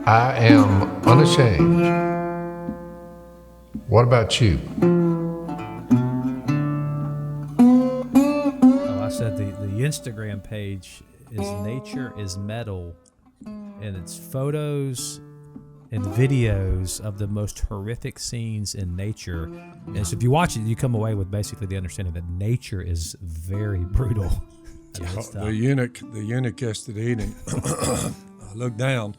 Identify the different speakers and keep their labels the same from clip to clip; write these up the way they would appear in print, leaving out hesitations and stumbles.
Speaker 1: I am unashamed. What about you?
Speaker 2: Oh, I said the Instagram page is Nature is Metal, and it's photos and videos of the most horrific scenes in nature. And so if you watch it, you come away with basically the understanding that nature is very brutal.
Speaker 3: The eunuch yesterday evening, I looked down,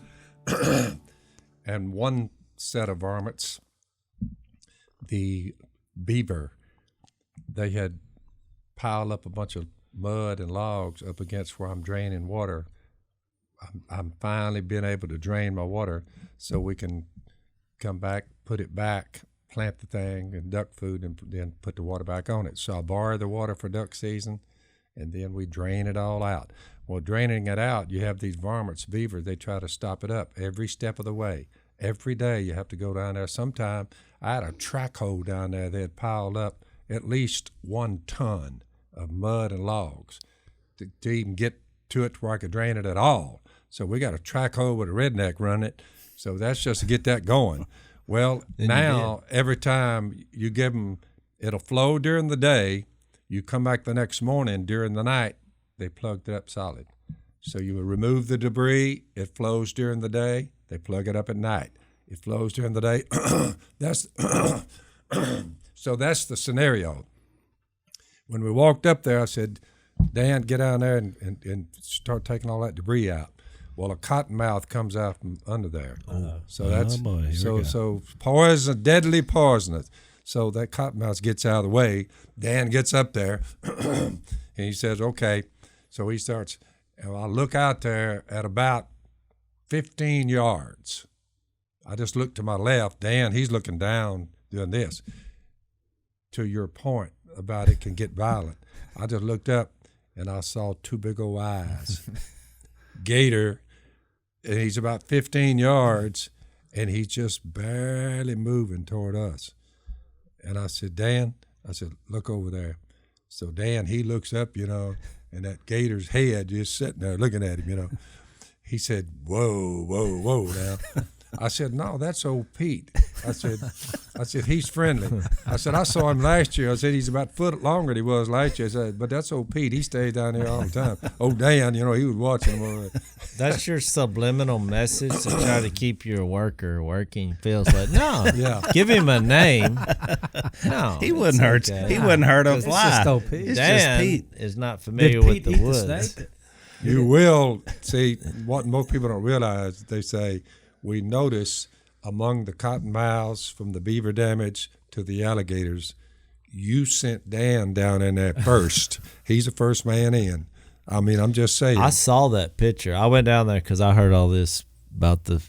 Speaker 3: and one set of varmints, the beaver, they had piled up a bunch of mud and logs up against where I'm draining water. I'm finally being able to drain my water so we can come back, put it back, plant the thing and duck food, and then put the water back on it. So I borrow the water for duck season, and then we drain it all out. Well, draining it out, you have these varmints, beaver, they try to stop it up every step of the way. Every day you have to go down there. Sometime I had a track hole down there. They had piled up at least 1 ton of mud and logs to even get to it where I could drain it at all. So we got a track hole with a redneck running it. So that's just to get that going. Well, now every time you give them, it'll flow during the day. You come back the next morning during the night, they plugged it up solid. So you remove the debris, it flows during the day, they plug it up at night. It flows during the day. So that's the scenario. When we walked up there, I said, Dan, get down there and start taking all that debris out. Well, a cottonmouth comes out from under there. So that's so poison, deadly poisonous. So that cottonmouth gets out of the way. Dan gets up there, and he says, okay. So he starts, and I look out there at about 15 yards. I just look to my left. Dan, he's looking down, doing this. To your point about it can get violent, I just looked up, and I saw 2 big old eyes. Gator, and he's about 15 yards, and he's just barely moving toward us. And I said, Dan, look over there. So Dan, he looks up, and that gator's head just sitting there looking at him, He said, whoa, whoa, whoa now. I said, no, that's old Pete. I said, he's friendly. I said, I saw him last year. I said, he's about a foot longer than he was last year. I said, but that's old Pete. He stays down there all the time. Oh, Dan, he was watching him.
Speaker 4: That's your subliminal message to try to keep your worker working. Feels like, no, give him a name. No,
Speaker 5: he wouldn't hurt. Okay. He wouldn't hurt a fly.
Speaker 2: It's just old Pete.
Speaker 4: It's Dan just Pete. Is not familiar with the woods.
Speaker 3: You will see what most people don't realize. They say, we notice among the cottonmouths from the beaver damage to the alligators, you sent Dan down in there first. He's the first man in. I mean, I'm just saying.
Speaker 4: I saw that picture. I went down there because I heard all this about the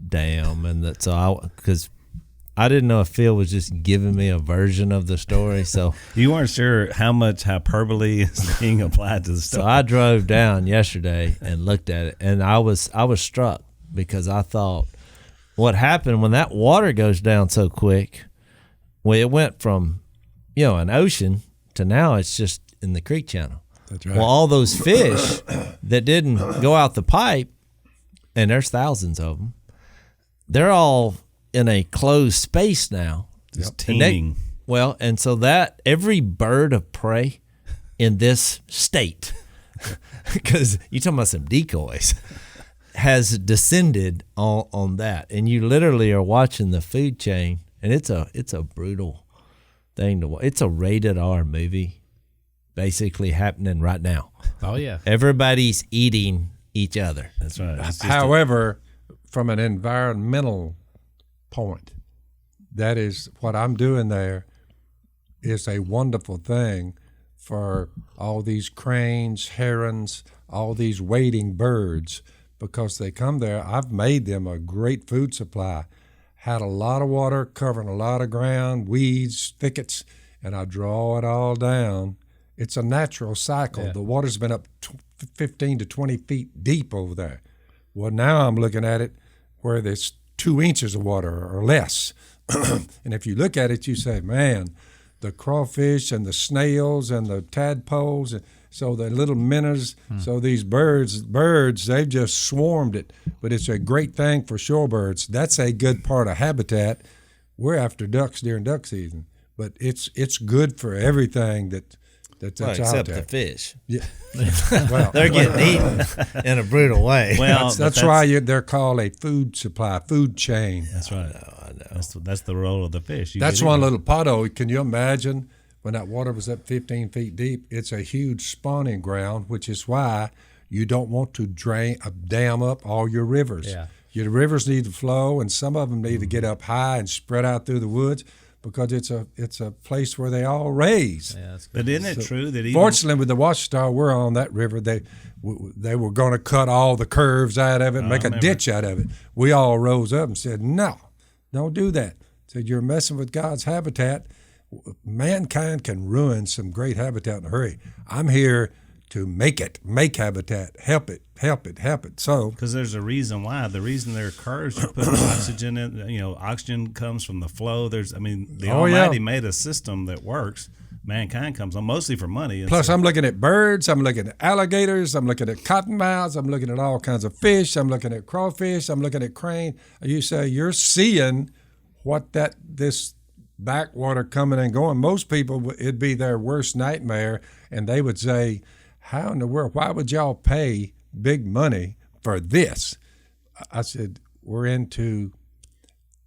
Speaker 4: dam, and that. So because I didn't know if Phil was just giving me a version of the story. So
Speaker 5: you weren't sure how much hyperbole is being applied to the story.
Speaker 4: So I drove down yesterday and looked at it, and I was struck. Because I thought, what happened when that water goes down so quick? Well, it went from, an ocean to now it's just in the creek channel.
Speaker 3: That's right.
Speaker 4: Well, all those fish that didn't go out the pipe, and there's thousands of them, they're all in a closed space now.
Speaker 5: Just teeming.
Speaker 4: And so that every bird of prey in this state, because you're talking about some decoys, has descended on that, and you literally are watching the food chain, and it's a brutal thing to watch. It's a rated R movie, basically happening right now.
Speaker 2: Oh yeah,
Speaker 4: everybody's eating each other.
Speaker 5: That's right.
Speaker 3: However, from an environmental point, that is what I'm doing there is a wonderful thing for all these cranes, herons, all these wading birds. Because they come there, I've made them a great food supply. Had a lot of water covering a lot of ground, weeds, thickets, and I draw it all down. It's a natural cycle. Yeah. The water's been up 15 to 20 feet deep over there. Well, now I'm looking at it where there's 2 inches of water or less. And if you look at it, you say, man, the crawfish and the snails and the tadpoles, So the little minnows, so these birds, they've just swarmed it. But it's a great thing for shorebirds. That's a good part of habitat. We're after ducks during duck season, but it's good for everything that's
Speaker 4: Well,
Speaker 3: out
Speaker 4: except
Speaker 3: there.
Speaker 4: the fish.
Speaker 3: Yeah. Well,
Speaker 4: They're getting eaten in a brutal way.
Speaker 5: Well,
Speaker 3: that's why they're called a food supply, food chain.
Speaker 5: That's right. I know. That's the role of the fish.
Speaker 3: That's one little pothole. Can you imagine when that water was up 15 feet deep? It's a huge spawning ground, which is why you don't want to dam up all your rivers.
Speaker 2: Yeah.
Speaker 3: Your rivers need to flow, and some of them need to get up high and spread out through the woods because it's a place where they all raise.
Speaker 2: Yeah, that's good.
Speaker 5: But isn't it true that even
Speaker 3: Fortunately, with the Washita, we're on that river. They were going to cut all the curves out of it and make a ditch out of it. We all rose up and said, no, don't do that. Said, you're messing with God's habitat. Mankind can ruin some great habitat in a hurry. I'm here to make habitat, help it. So,
Speaker 5: because there's a reason why. The reason there are curves, you put oxygen in. Oxygen comes from the flow. The Almighty made a system that works. Mankind comes on mostly for money.
Speaker 3: Plus, I'm looking at birds. I'm looking at alligators. I'm looking at cottonmouths. I'm looking at all kinds of fish. I'm looking at crawfish. I'm looking at crane. You say you're seeing what this backwater coming and going. Most people, it'd be their worst nightmare, and they would say, how in the world, why would y'all pay big money for this? I said, we're into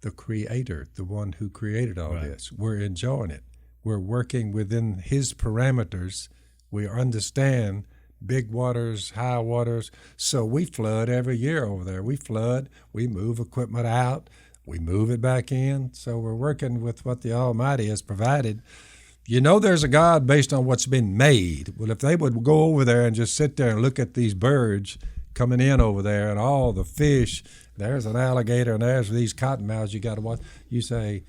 Speaker 3: the creator, the one who created all this. We're enjoying it. We're working within his parameters. We understand big waters, high waters. So we flood every year over there. We flood, we move equipment out, we move it back in. So we're working with what the Almighty has provided. There's a God based on what's been made. Well, if they would go over there and just sit there and look at these birds coming in over there and all the fish, there's an alligator and there's these cottonmouths you got to watch. You say,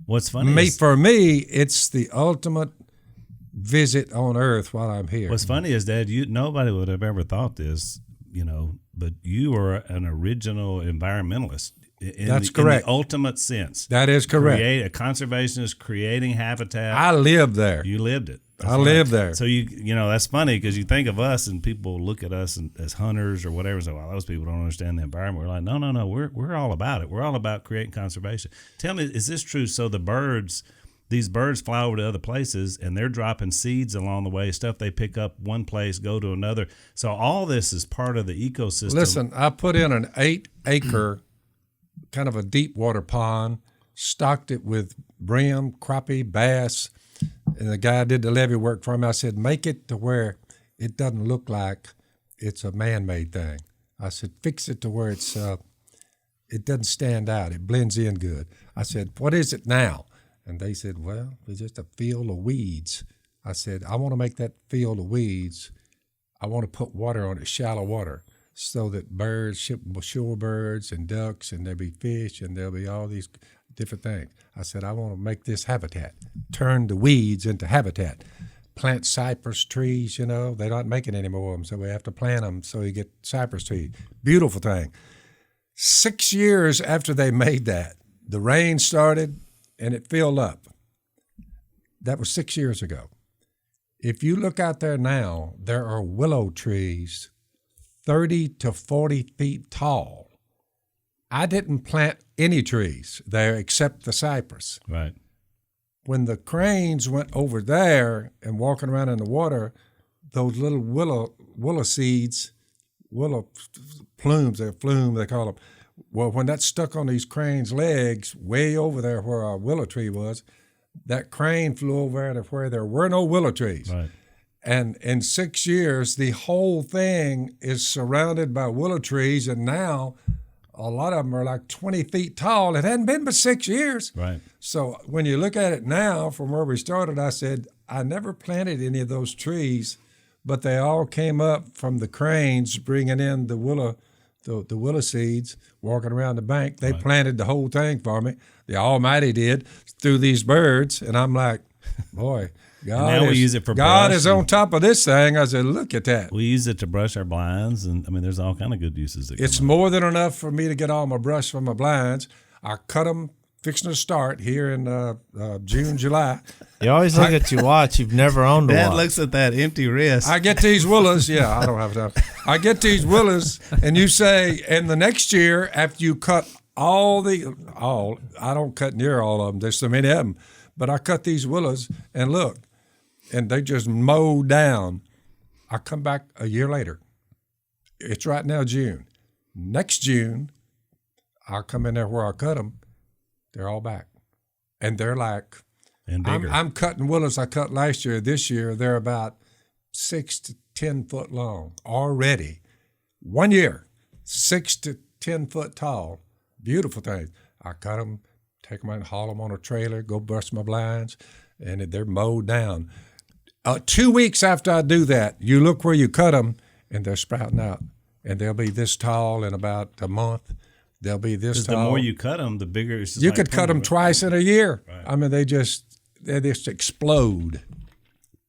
Speaker 5: what's funny
Speaker 3: for me, it's the ultimate visit on earth while I'm here.
Speaker 5: What's funny is, Dad, nobody would have ever thought this, but you are an original environmentalist.
Speaker 3: That's correct.
Speaker 5: In the ultimate sense.
Speaker 3: That is correct.
Speaker 5: A conservationist creating habitat.
Speaker 3: I lived there.
Speaker 5: You lived it.
Speaker 3: I lived there.
Speaker 5: So that's funny because you think of us and people look at us as hunters or whatever. So, well, those people don't understand the environment. We're like, no, we're all about it. We're all about creating conservation. Tell me, is this true? So these birds fly over to other places and they're dropping seeds along the way, stuff they pick up one place, go to another. So all this is part of the ecosystem.
Speaker 3: Listen, I put in an 8-acre kind of a deep water pond, stocked it with brim, crappie, bass, and the guy did the levee work for me. I said, make it to where it doesn't look like it's a man-made thing. I said, fix it to where it doesn't stand out. It blends in good. I said, what is it now? And they said, well, it's just a field of weeds. I said, I want to make that field of weeds, I want to put water on it, shallow water, so that birds, shorebirds and ducks, and there'll be fish, and there'll be all these different things. I said, I want to make this habitat, turn the weeds into habitat. Plant cypress trees, they're not making any more of them, so we have to plant them so you get cypress trees. Beautiful thing. 6 years after they made that, the rain started, and it filled up. That was 6 years ago. If you look out there now, there are willow trees 30 to 40 feet tall. I didn't plant any trees there except the cypress.
Speaker 5: Right.
Speaker 3: When the cranes went over there and walking around in the water, those little willow seeds, willow plumes, they call them. Well, when that stuck on these cranes' legs, way over there where our willow tree was, that crane flew over to where there were no willow trees.
Speaker 5: Right.
Speaker 3: And in 6 years, the whole thing is surrounded by willow trees, and now a lot of them are like 20 feet tall. It hadn't been but 6 years.
Speaker 5: Right.
Speaker 3: So when you look at it now, from where we started, I said, I never planted any of those trees, but they all came up from the cranes bringing in the willow seeds, walking around the bank. They planted the whole thing for me. The Almighty did through these birds, and I'm like, boy, God,
Speaker 5: we use it for
Speaker 3: God
Speaker 5: brush
Speaker 3: is on top of this thing. I said, look at that.
Speaker 5: We use it to brush our blinds, and there's all kind of good uses.
Speaker 3: It's more than enough for me to get all my brush from my blinds. I cut them fixing to start here in June, July.
Speaker 4: You always look at your watch. You've never owned a
Speaker 5: Dad
Speaker 4: watch.
Speaker 5: looks at that empty wrist.
Speaker 3: I get these willows. Yeah, I don't have enough. I get these willows, and you say, and the next year after you cut all, I don't cut near all of them. There's so many of them, but I cut these willows, and look, and they just mow down. I come back a year later. It's right now June. Next June, I'll come in there where I cut them. They're all back, and they're like,
Speaker 5: and bigger.
Speaker 3: I'm cutting willows I cut last year. This year, they're about 6 to 10 foot long already. 1 year, 6 to 10 foot tall. Beautiful things. I cut them, take them out and haul them on a trailer, go bust my blinds, and they're mowed down. 2 weeks after I do that, you look where you cut them, and they're sprouting out. And they'll be this tall in about a month. They'll be this tall.
Speaker 5: The more you cut them, the bigger it's.
Speaker 3: You could cut them twice in a year. Right. I mean, they just explode.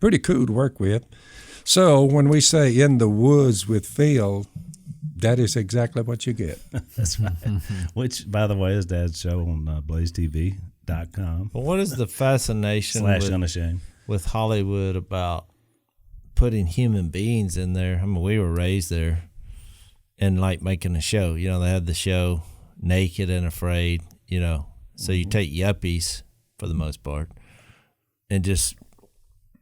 Speaker 3: Pretty cool to work with. So when we say in the woods with Phil, that is exactly what you get.
Speaker 5: That's right. Which, by the way, is Dad's show on blazetv.com.
Speaker 4: But what is the fascination
Speaker 5: /Unashamed
Speaker 4: with Hollywood about putting human beings in there? I mean, we were raised there and like making a show. You know, they had the show Naked and Afraid, you know. So you take yuppies for the most part and just,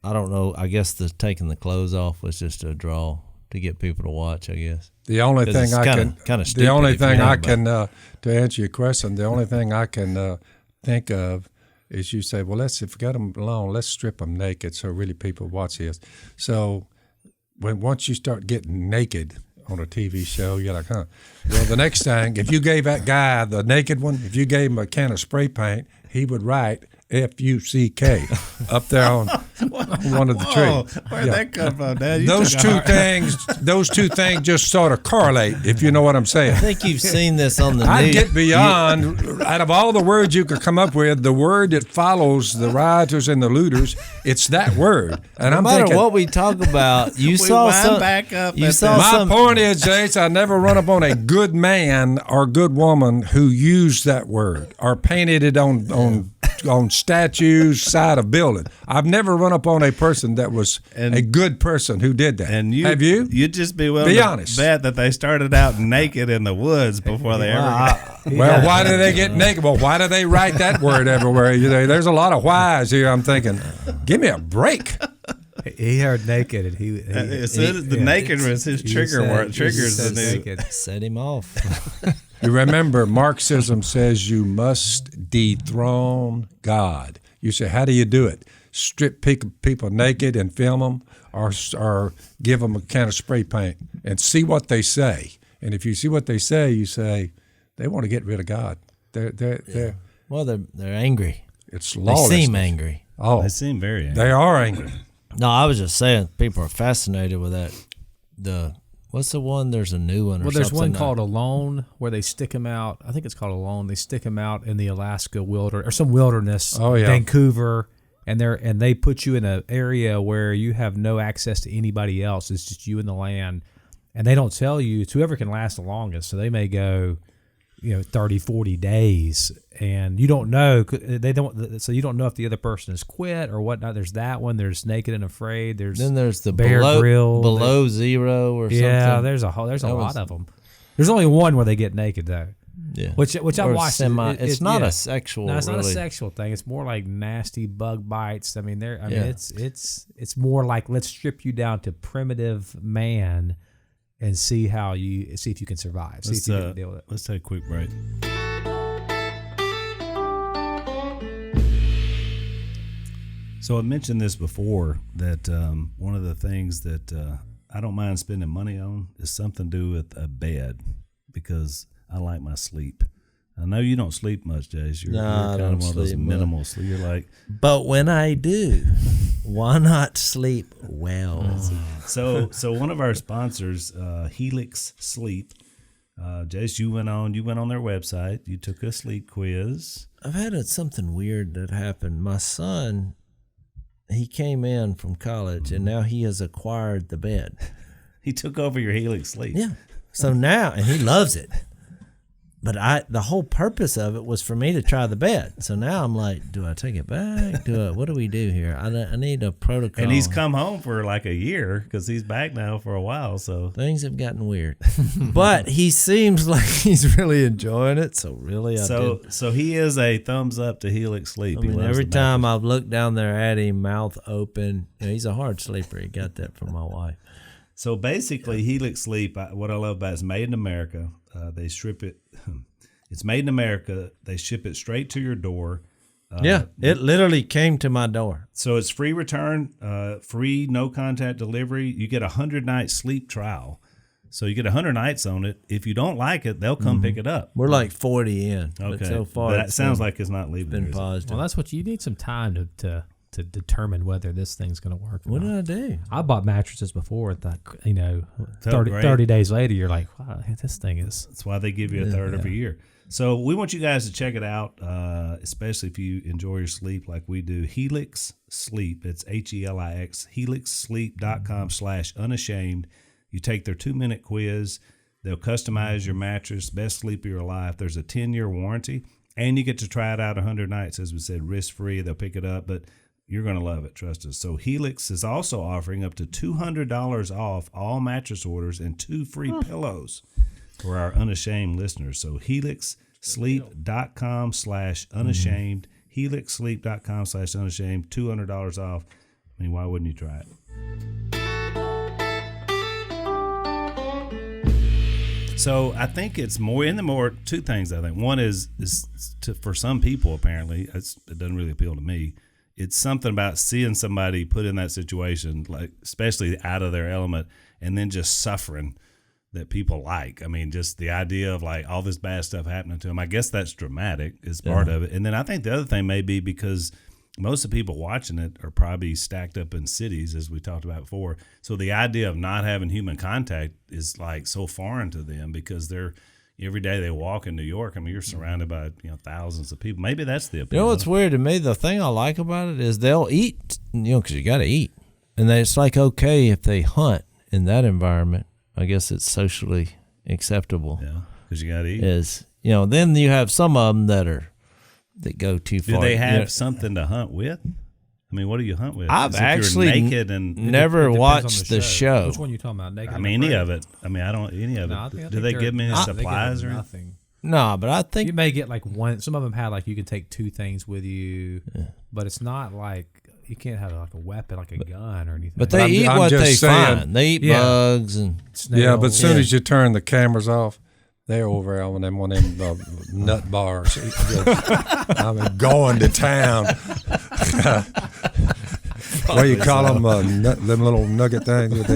Speaker 4: I don't know, I guess taking the clothes off was just a draw to get people to watch, I guess.
Speaker 3: The only thing I can, the only thing I can, to answer your question, the only thing I can think of is you say, well, if we got them long, let's strip them naked so really people watch this. So once you start getting naked on a TV show, you're like, huh. Well, the next thing, if you gave that guy, the naked one, if you gave him a can of spray paint, he would write F-U-C-K up there on one of the trees.
Speaker 5: Where'd that come from, Dad?
Speaker 3: Those two things just sort of correlate, if you know what I'm saying.
Speaker 4: I think you've seen this on the news.
Speaker 3: I get beyond, out of all the words you could come up with, the word that follows the rioters and the looters, it's that word. And
Speaker 4: no matter what we talk about, you saw some.
Speaker 5: Back up.
Speaker 3: My point is, Jase, I never run up on a good man or good woman who used that word or painted it on statues, side of building. I've never run up on a person that was a good person who did that.
Speaker 5: And
Speaker 3: have you?
Speaker 5: You'd just be willing to bet that they started out naked in the woods before they ever got.
Speaker 3: Well, why do they get naked? Well, why do they write that word everywhere? There's a lot of whys here. I'm thinking, give me a break.
Speaker 2: He heard naked, and
Speaker 5: the naked was his trigger word. Triggers the new.
Speaker 4: Set him off.
Speaker 3: You remember, Marxism says you must dethrone God. You say, how do you do it? Strip people naked and film them, or give them a can of spray paint and see what they say. And if you see what they say, you say they want to get rid of God. They're
Speaker 4: well, they're angry.
Speaker 3: It's lawless.
Speaker 4: They seem angry.
Speaker 3: Oh,
Speaker 5: they seem very angry.
Speaker 3: They are angry.
Speaker 4: No, I was just saying people are fascinated with that. What's the one? There's a new one.
Speaker 2: There's one called Alone where they stick them out. I think it's called Alone. They stick them out in the Alaska wilderness or some wilderness.
Speaker 3: Oh yeah,
Speaker 2: Vancouver, and they put you in an area where you have no access to anybody else. It's just you and the land, and they don't tell you. It's whoever can last the longest. So they may go, 30, 40 days, and you don't know. They don't. So you don't know if the other person has quit or whatnot. There's that one. There's Naked and Afraid. There's
Speaker 4: the
Speaker 2: Bear Grill.
Speaker 4: Below Zero or something.
Speaker 2: Yeah, there's a lot of them. There's only one where they get naked though.
Speaker 4: Yeah,
Speaker 2: which I watched.
Speaker 4: It's not a sexual.
Speaker 2: No, it's not
Speaker 4: really.
Speaker 2: a sexual thing. It's more like nasty bug bites. I mean, it's more like let's strip you down to primitive man. And see if you can survive. See if you can deal with it.
Speaker 5: Let's take a quick break. So I mentioned this before that one of the things that I don't mind spending money on is something to do with a bed because I like my sleep. I know you don't sleep much, Jase. You're kind of one of those minimal sleep. You're like,
Speaker 4: but when I do, why not sleep well?
Speaker 5: So one of our sponsors, Helix Sleep, Jase, you went on their website. You took a sleep quiz.
Speaker 4: I've had something weird that happened. My son, he came in from college, and now he has acquired the bed.
Speaker 5: He took over your Helix Sleep.
Speaker 4: Yeah. So now, and he loves it. But the whole purpose of it was for me to try the bed. So now I'm like, do I take it back? What do we do here? I need a protocol.
Speaker 5: And he's come home for like a year because he's back now for a while. So
Speaker 4: things have gotten weird. But he seems like he's really enjoying it. So really,
Speaker 5: so he is a thumbs up to Helix Sleep.
Speaker 4: I mean, every time I've looked down there at him, mouth open, he's a hard sleeper. He got that from my wife.
Speaker 5: So basically, Helix Sleep, what I love about it is made in America. They strip it. It's made in America. They ship it straight to your door.
Speaker 4: It literally came to my door.
Speaker 5: So it's free return, free no contact delivery. You get a 100-night sleep trial. So you get 100 nights on it. If you don't like it, they'll come pick it up.
Speaker 4: We're like 40 in.
Speaker 5: Okay.
Speaker 4: But so far,
Speaker 5: that sounds like it's not leaving.
Speaker 4: Been positive.
Speaker 2: Well, that's what you need some time to determine whether this thing's going to work.
Speaker 4: What did I do?
Speaker 2: I bought mattresses before and thought,
Speaker 5: 30
Speaker 2: 30 days later, you're like, wow, this thing is.
Speaker 5: That's why they give you a third every year. So we want you guys to check it out, especially if you enjoy your sleep like we do. Helix Sleep. It's HELIX. HelixSleep.com/unashamed. You take their 2-minute quiz. They'll customize your mattress, best sleep of your life. There's a 10-year warranty, and you get to try it out 100 nights, as we said, risk-free. They'll pick it up, but you're going to love it. Trust us. So Helix is also offering up to $200 off all mattress orders and 2 free pillows for our Unashamed listeners. So HelixSleep.com/unashamed. HelixSleep.com/unashamed. $200 off. I mean, why wouldn't you try it? So I think it's two things. I think one is for some people, apparently it doesn't really appeal to me. It's something about seeing somebody put in that situation, like especially out of their element, and then just suffering that people like. I mean, just the idea of like all this bad stuff happening to them. I guess that's dramatic is part of it. And then I think the other thing may be because most of the people watching it are probably stacked up in cities, as we talked about before. So the idea of not having human contact is like so foreign to them because every day they walk in New York. I mean, you're surrounded by thousands of people. Maybe that's the appeal.
Speaker 4: You know what's weird to me? The thing I like about it is they'll eat, because you got to eat, and it's like okay if they hunt in that environment. I guess it's socially acceptable.
Speaker 5: Yeah, because you got to eat.
Speaker 4: Then you have some of them that go too far.
Speaker 5: Do they have something to hunt with? I mean, what do you hunt with?
Speaker 4: I've actually
Speaker 5: naked and
Speaker 4: never watched the show.
Speaker 2: Which one are you talking about? Naked?
Speaker 5: I mean, any of it. I mean, I don't any of it. Do they give me any supplies or
Speaker 2: nothing?
Speaker 4: No, but I think
Speaker 2: you may get like one. Some of them have like you can take 2 things with you, but it's not like you can't have like a weapon, like a gun or anything.
Speaker 4: But they eat what they find. They eat bugs and
Speaker 3: snails. Yeah, but as soon as you turn the cameras off, they're over on them one of them nut bars. I mean, going to town. What do you call them? Them little nugget things.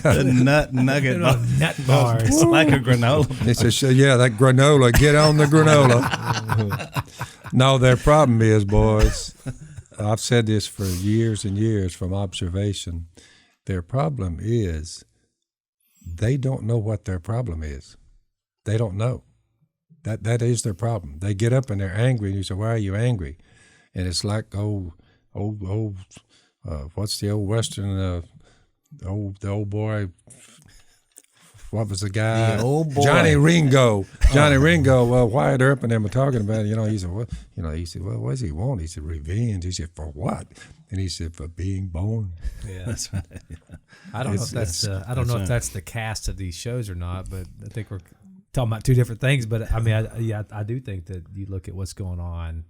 Speaker 5: The nugget
Speaker 2: nut bars.
Speaker 5: Like a granola.
Speaker 3: He says, yeah, that granola. Get on the granola. No, their problem is, boys, I've said this for years and years from observation. Their problem is they don't know what their problem is. They don't know. That is their problem. They get up and they're angry, and you say, why are you angry? And it's like, what's the old Western, the old boy, what was the guy?
Speaker 4: The old boy.
Speaker 3: Johnny Ringo. Well, Wyatt Earp and them were talking about it. He said, what does he want? He said, revenge. He said, for what? And he said, for being born.
Speaker 2: Yeah, that's right. Yeah. I don't know if that's the cast of these shows or not, but I think we're talking about 2 different things. But I mean, I do think that you look at what's going on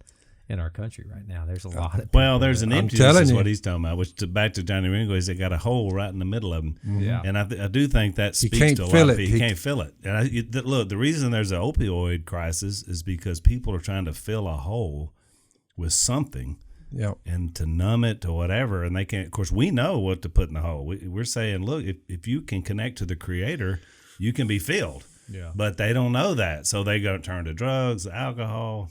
Speaker 2: in our country right now. There's a lot of people.
Speaker 5: Well, there's an emptiness is what he's talking about, which back to Johnny Ringo is they got a hole right in the middle of him.
Speaker 2: Yeah.
Speaker 5: And I do think that speaks to a lot of people. He can't fill it. And look, the reason there's an opioid crisis is because people are trying to fill a hole with something.
Speaker 3: Yep.
Speaker 5: And to numb it to whatever, and they can't. Of course, we know what to put in the hole. We're saying, look, if you can connect to the Creator, you can be filled.
Speaker 2: Yeah.
Speaker 5: But they don't know that, so they go turn to drugs, alcohol.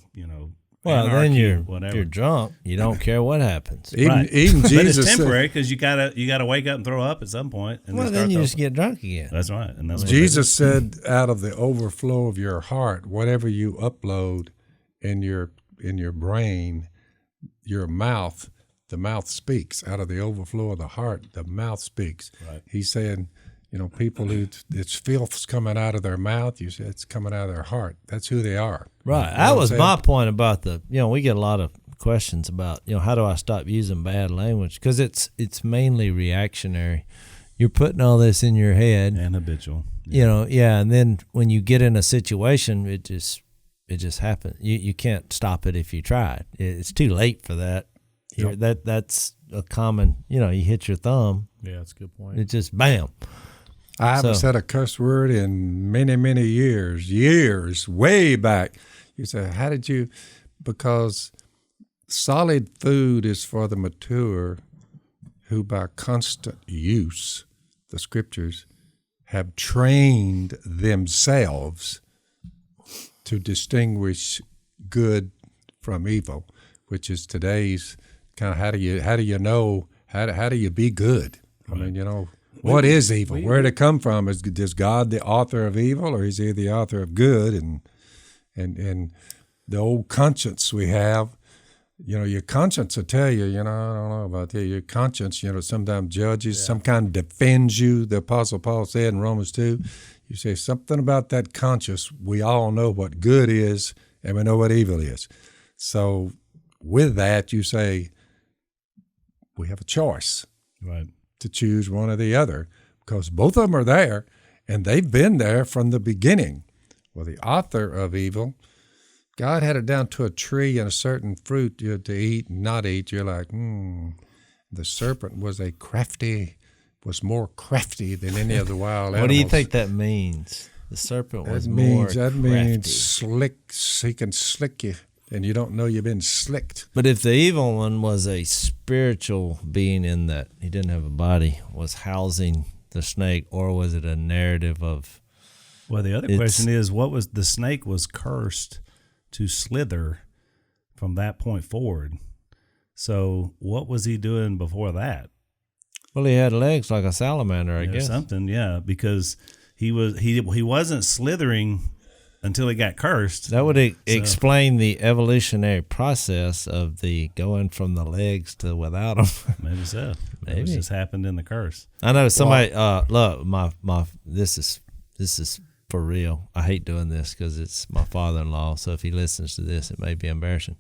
Speaker 4: Well,
Speaker 5: anarchy,
Speaker 4: then
Speaker 5: whatever.
Speaker 4: If you're drunk, you don't care what happens.
Speaker 3: Even
Speaker 5: but
Speaker 3: Jesus
Speaker 5: it's temporary because you gotta wake up and throw up at some point. And
Speaker 4: then you just get drunk again.
Speaker 5: That's right. And that's
Speaker 3: Jesus said, out of the overflow of your heart, whatever you upload in your brain, your mouth, the mouth speaks. Out of the overflow of the heart, the mouth speaks.
Speaker 5: Right.
Speaker 3: He's saying, You know, people who it's filth's coming out of their mouth. You say it's coming out of their heart. That's who they are.
Speaker 4: Right.
Speaker 3: You know
Speaker 4: That
Speaker 3: what
Speaker 4: was
Speaker 3: I'm
Speaker 4: my
Speaker 3: saying?
Speaker 4: point about we get a lot of questions about, how do I stop using bad language? Because it's mainly reactionary. You're putting all this in your head.
Speaker 5: And habitual.
Speaker 4: And then when you get in a situation, it just happens. You can't stop it if you tried. It's too late for that. That's a common, you hit your thumb.
Speaker 2: Yeah, that's a good point.
Speaker 4: It just bam.
Speaker 3: I haven't
Speaker 4: So-
Speaker 3: said a cuss word in many, many years, way back. You say, how did you? Because solid food is for the mature who by constant use, the scriptures, have trained themselves to distinguish good from evil, which is today's kind of how do you know, how do you be good? I mean, what is evil? Where did it come from? Is God the author of evil, or is he the author of good? And the old conscience we have, your conscience will tell you, I don't know about that. Your conscience, sometimes judges, sometimes defends you. The Apostle Paul said in Romans 2, you say something about that conscience. We all know what good is, and we know what evil is. So with that, you say we have a choice.
Speaker 5: Right.
Speaker 3: To choose one or the other, because both of them are there, and they've been there from the beginning. Well, the author of evil, God had it down to a tree and a certain fruit you had to eat and not eat. You're like, The serpent was more crafty than any of the wild animals.
Speaker 4: What do you think that means? The serpent was more
Speaker 3: That
Speaker 4: crafty.
Speaker 3: means slick. He can slick you, and you don't know you've been slicked.
Speaker 4: But if the evil one was a spiritual being in that he didn't have a body, was housing the snake, or was it a narrative of?
Speaker 5: Well, the other question is, what was the snake was cursed to slither from that point forward? So what was he doing before that?
Speaker 4: Well, he had legs like a salamander, I
Speaker 5: Or
Speaker 4: guess.
Speaker 5: something, yeah, because he wasn't slithering until he got cursed.
Speaker 4: That would explain the evolutionary process of the going from the legs to without them.
Speaker 5: Maybe so.
Speaker 4: Maybe.
Speaker 5: It just happened in the curse.
Speaker 4: I know somebody. Look, my this is for real. I hate doing this because it's my father-in-law. So if he listens to this, it may be embarrassing.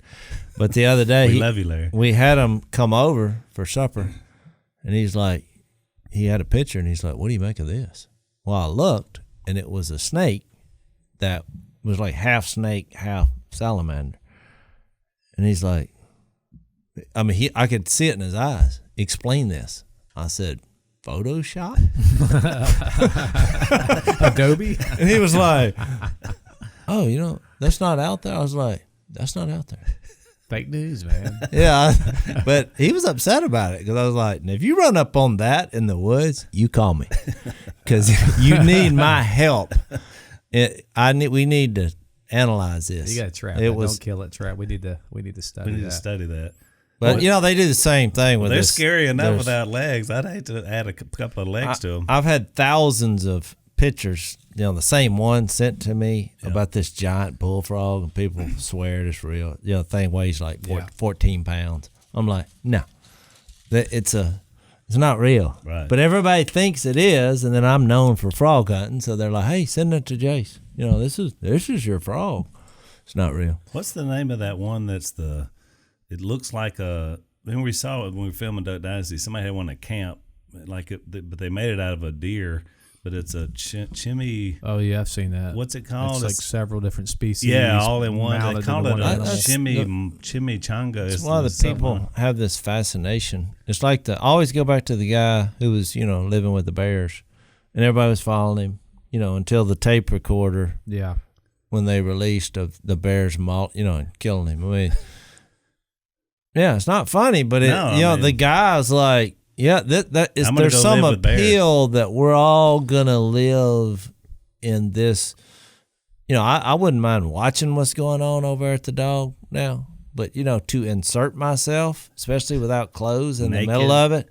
Speaker 4: But the other day,
Speaker 5: We love you, Larry.
Speaker 4: we had him come over for supper, and he's like, he had a picture, and he's like, "What do you make of this?" Well, I looked, and it was a snake that was like half snake, half salamander. And he's like, I could see it in his eyes. Explain this. I said, Photoshop?
Speaker 2: Adobe?
Speaker 4: And he was like, oh, that's not out there. I was like, that's not out there.
Speaker 2: Fake news, man.
Speaker 4: Yeah, but he was upset about it because I was like, if you run up on that in the woods, you call me because you need my help. We need to analyze this.
Speaker 2: You got to trap
Speaker 4: it.
Speaker 2: it.
Speaker 4: Was,
Speaker 2: Don't kill it. Trap. We need to study
Speaker 5: We need
Speaker 2: that.
Speaker 5: to study that.
Speaker 4: but they do the same thing with
Speaker 5: They're
Speaker 4: this.
Speaker 5: scary enough
Speaker 4: There's-
Speaker 5: without legs. I'd hate to add a couple of legs to them.
Speaker 4: I've had thousands of pictures, the same one sent to me about this giant bullfrog, and people swear it's real. The thing weighs like 14 pounds. I'm like, no, it's not real.
Speaker 5: Right.
Speaker 4: But everybody thinks it is, and then I'm known for frog hunting, so they're like, hey, send it to Jase. This is your frog. It's not real.
Speaker 5: What's the name of that one that's it looks like when we saw it when we were filming Duck Dynasty, somebody had one at camp, but they made it out of a deer, but it's a chimmy.
Speaker 2: Oh yeah, I've seen that.
Speaker 5: What's it called?
Speaker 2: It's like several different species.
Speaker 5: Yeah, all in one. They
Speaker 2: mounted
Speaker 5: call
Speaker 2: into
Speaker 5: it
Speaker 2: one
Speaker 5: a
Speaker 2: animal.
Speaker 5: chimichanga.
Speaker 4: It's why the people have this fascination. It's like I always go back to the guy who was, living with the bears, and everybody was following him, until the tape recorder
Speaker 2: Yeah.
Speaker 4: when they released of the bears, and killing him. I mean, yeah, it's not funny, but the guy's like, yeah, that is.
Speaker 5: I'm gonna
Speaker 4: There's
Speaker 5: go
Speaker 4: some
Speaker 5: live with bears.
Speaker 4: appeal that we're all gonna live in this. I wouldn't mind watching what's going on over at the dog now, but to insert myself, especially without clothes, in
Speaker 5: Naked.
Speaker 4: the middle of it,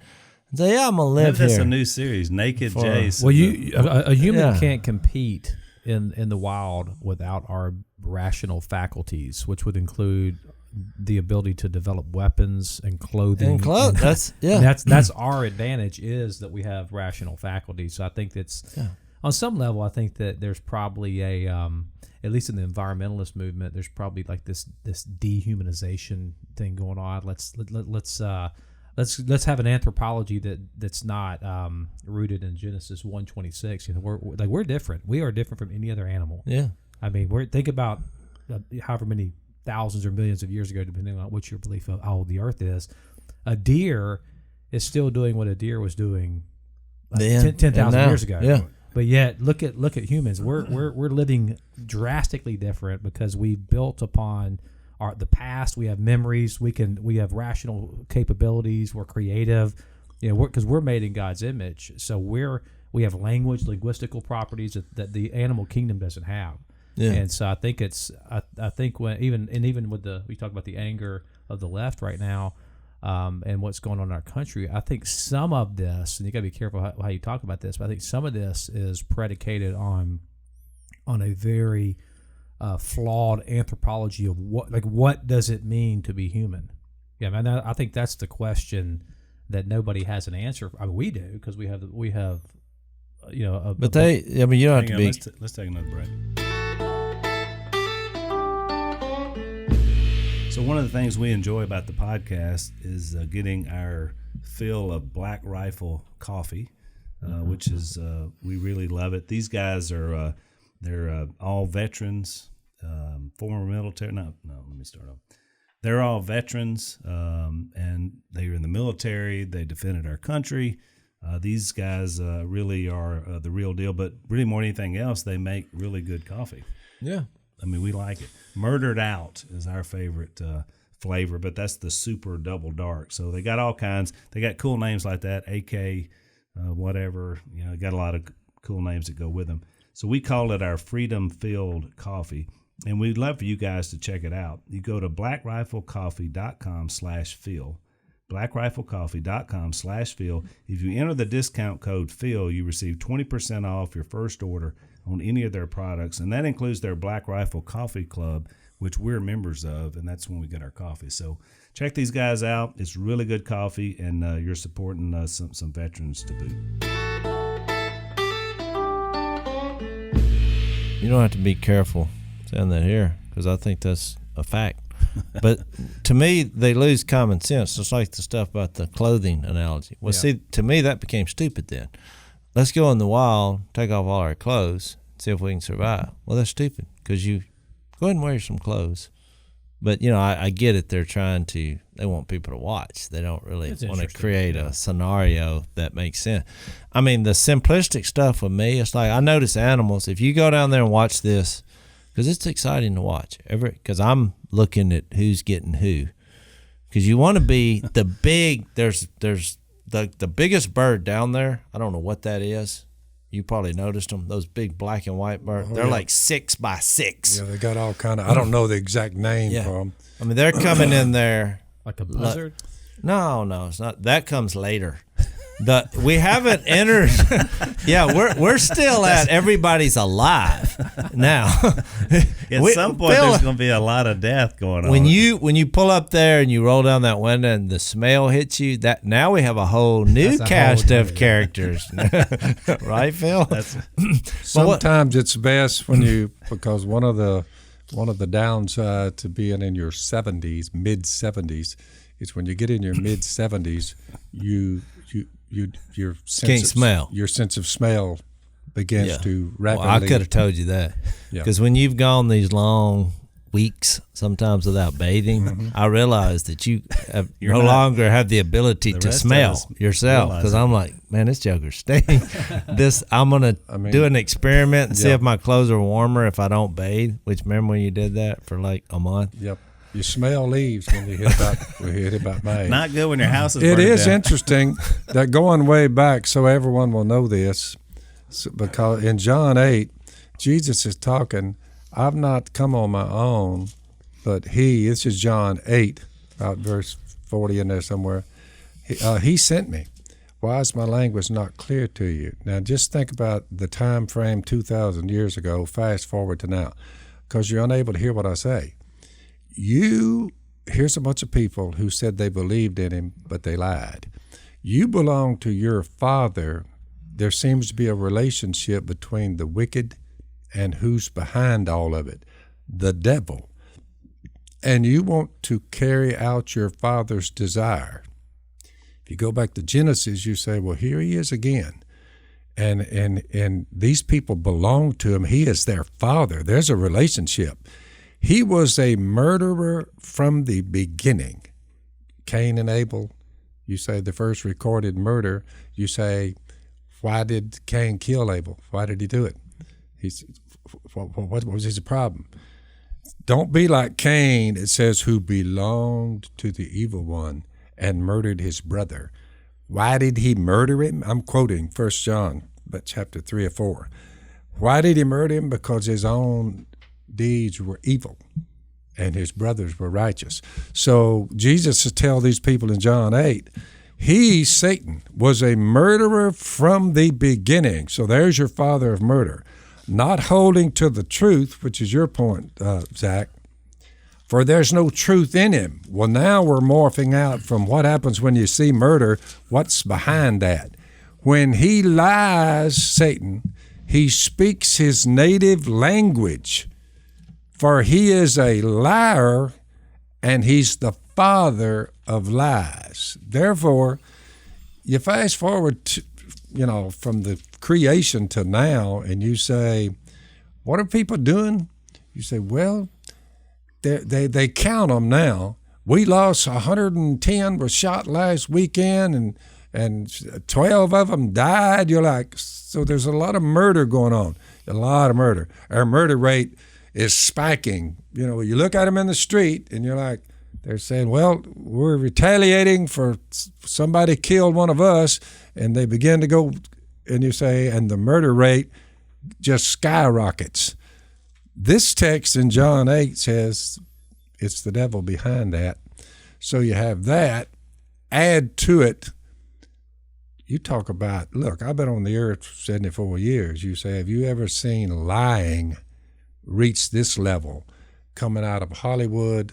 Speaker 4: and say, yeah, I'm gonna live
Speaker 5: Maybe that's
Speaker 4: here.
Speaker 5: a new series, Naked
Speaker 4: For-
Speaker 5: Jase.
Speaker 2: Well, a human
Speaker 4: Yeah.
Speaker 2: can't compete in the wild without our rational faculties, which would include the ability to develop weapons and clothing.
Speaker 4: And that's
Speaker 2: And that's our advantage, is that we have rational faculties. So I think that's on some level. I think that there's probably a at least in the environmentalist movement, there's probably like this dehumanization thing going on. Let's have an anthropology that's not rooted in Genesis 1:26. You know, we're different. We are different from any other animal.
Speaker 4: Yeah.
Speaker 2: I mean, think about however many thousands or millions of years ago, depending on what your belief of how old the Earth is. A deer is still doing what a deer was doing 10,000 years ago.
Speaker 4: Yeah.
Speaker 2: But yet, look at humans. We're living drastically different because we built upon the past. We have memories. We have rational capabilities. We're creative. You know, because we're made in God's image. So we have language, linguistical properties that the animal kingdom doesn't have. Yeah. And so I think I think when even with we talk about the anger of the left right now, and what's going on in our country, I think some of this, and you got to be careful how you talk about this, but I think some of this is predicated on a very flawed anthropology of what does it mean to be human? Yeah, man, I think that's the question that nobody has an answer for. I mean, we do, because we have you know.
Speaker 4: You don't have to be.
Speaker 5: Let's take another break. So one of the things we enjoy about the podcast is getting our fill of Black Rifle coffee, which is we really love it. These guys are they're all veterans, former military. No, let me start off. They're all veterans, and they were in the military. They defended our country. These guys really are the real deal. But really, more than anything else, they make really good coffee.
Speaker 4: Yeah.
Speaker 5: I mean, we like it. Murdered Out is our favorite flavor, but that's the super double dark. So they got all kinds. They got cool names like that, AK, whatever. You know, got a lot of cool names that go with them. So we call it our freedom-filled coffee, and we'd love for you guys to check it out. You go to blackriflecoffee.com/Phil. blackriflecoffee.com/Phil. If you enter the discount code Phil, you receive 20% off your first order on any of their products, and that includes their Black Rifle Coffee Club, which we're members of, and that's when we get our coffee. So check these guys out. It's really good coffee, and you're supporting some veterans to boot.
Speaker 4: You don't have to be careful saying that here, because I think that's a fact. But to me, they lose common sense, just like the stuff about the clothing analogy. Well, see, to me, that became stupid then. Let's go in the wild, take off all our clothes, see if we can survive. Well, that's stupid, because you go ahead and wear some clothes. But, you know, I get it. They want people to watch. They don't really want to create a scenario that makes sense. I mean, the simplistic stuff with me, it's like I notice animals. If you go down there and watch this, because it's exciting to watch, because I'm looking at who's getting who. Because you want to be the big, there's the biggest bird down there. I don't know what that is. You probably noticed them, those big black and white birds. They're like 6 by 6.
Speaker 3: Yeah, they got all kind of, I don't know the exact name for them.
Speaker 4: I mean, they're coming in there.
Speaker 2: Like a blizzard?
Speaker 4: No, it's not. That comes later. We haven't entered. Yeah, we're still at everybody's alive now.
Speaker 5: At some point, there's going to be a lot of death going on.
Speaker 4: When you pull up there and you roll down that window and the smell hits you, that now we have a whole new cast of characters, right, Phil?
Speaker 3: Sometimes it's best because one of the downsides to being in your 70s, mid 70s, is when you get in your mid 70s, your sense of smell begins to rapidly.
Speaker 4: Well, I could have told you that, because when you've gone these long weeks, sometimes without bathing, I realized that you no longer have the ability to smell yourself. Because I'm like, man, this joker stinks. I'm gonna do an experiment and see if my clothes are warmer if I don't bathe. Which, remember when you did that for like a month?
Speaker 3: Yep. You smell leaves when you hit about May.
Speaker 5: Not good when your house is
Speaker 3: It
Speaker 5: burned
Speaker 3: is
Speaker 5: down.
Speaker 3: interesting that going way back, so everyone will know this, because in John 8, Jesus is talking, I've not come on my own, but this is John 8, about verse 40 in there somewhere, he sent me. Why is my language not clear to you? Now just think about the time frame 2,000 years ago, fast forward to now, because you're unable to hear what I say. You here's a bunch of people who said they believed in him, but they lied. You belong to your father. There seems to be a relationship between the wicked and who's behind all of it, the devil. And you want to carry out your father's desire. If you go back to Genesis, you say, well, here he is again. And these people belong to him. He is their father. There's a relationship. He was a murderer from the beginning. Cain and Abel, you say the first recorded murder. You say, why did Cain kill Abel? Why did he do it? What was his problem? Don't be like Cain, it says, who belonged to the evil one and murdered his brother. Why did he murder him? I'm quoting 1 John, but chapter 3 or 4. Why did he murder him? Because his own deeds were evil and his brothers were righteous. So Jesus will tell these people in John 8, he, Satan, was a murderer from the beginning. So there's your father of murder. Not holding to the truth, which is your point, Zach, for there's no truth in him. Well, now we're morphing out from what happens when you see murder, what's behind that. When he lies, Satan, he speaks his native language, for he is a liar and he's the father of lies. Therefore, you fast forward to, from the creation to now, and you say, what are people doing? You say, well, they count them now. We lost 110 were shot last weekend, and 12 of them died. You're like, so there's a lot of murder going on, a lot of murder. Our murder rate is spiking. You look at them in the street, and you're like, they're saying, well, we're retaliating for somebody killed one of us, and they begin to go, and you say, and the murder rate just skyrockets. This text in John 8 says it's the devil behind that. So you have that. Add to it, you talk about, look, I've been on the earth 74 years. You say, have you ever seen lying reach this level coming out of Hollywood,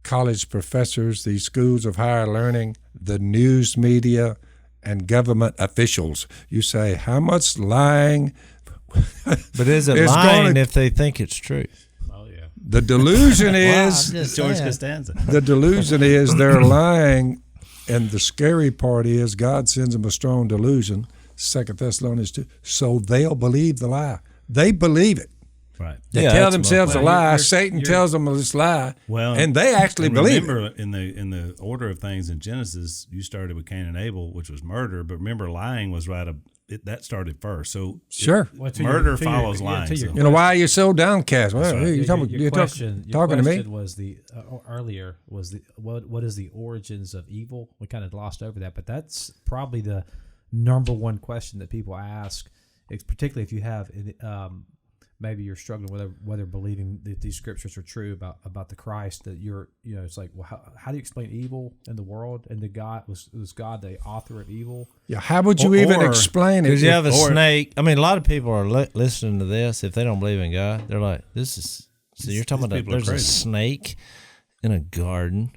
Speaker 3: college professors, these schools of higher learning, the news media, and government officials? You say, how much lying?
Speaker 4: But is it lying if they think it's true?
Speaker 5: Oh, yeah.
Speaker 3: The delusion is,
Speaker 5: George Costanza.
Speaker 3: the delusion is they're lying, and the scary part is God sends them a strong delusion, 2 Thessalonians 2, so they'll believe the lie. They believe it.
Speaker 5: Right.
Speaker 3: They tell themselves a lie. Satan tells them this lie, and they actually believe it.
Speaker 5: Remember, in the order of things in Genesis, you started with Cain and Abel, which was murder. But remember, lying was that started first. So
Speaker 3: sure,
Speaker 5: murder follows lying.
Speaker 3: Why are you so downcast? Well,
Speaker 2: right.
Speaker 3: you're talking to me.
Speaker 2: Was the earlier was the what is the origins of evil? We kind of glossed over that, but that's probably the number one question that people ask, particularly if you have. Maybe you're struggling with whether believing that these scriptures are true about the Christ, that it's like, well, how do you explain evil in the world? And the God was God the author of evil? Yeah, how would you even explain it?
Speaker 4: Because you have a snake. I mean, a lot of people are listening to this. If they don't believe in God, they're like, "This is." So you're talking about there's a snake in a garden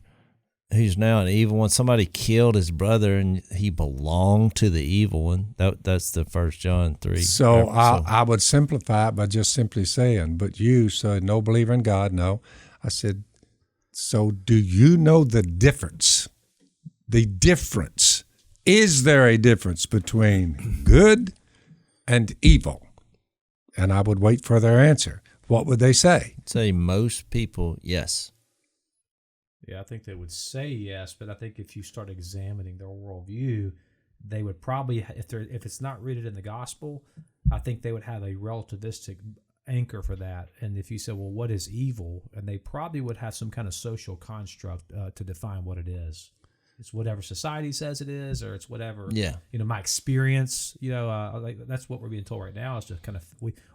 Speaker 4: who's now an evil one. Somebody killed his brother, and he belonged to the evil one. That's the 1 John 3.
Speaker 3: So I would simplify it by just simply saying, but you said no believer in God, no. I said, so do you know the difference? The difference. Is there a difference between good and evil? And I would wait for their answer. What would they say?
Speaker 4: Say most people, yes.
Speaker 2: Yeah, I think they would say yes, but I think if you start examining their worldview, they would probably, if it's not rooted in the gospel, I think they would have a relativistic anchor for that. And if you said, well, what is evil? And they probably would have some kind of social construct to define what it is. It's whatever society says it is, or it's whatever, my experience, like that's what we're being told right now. It's just kind of,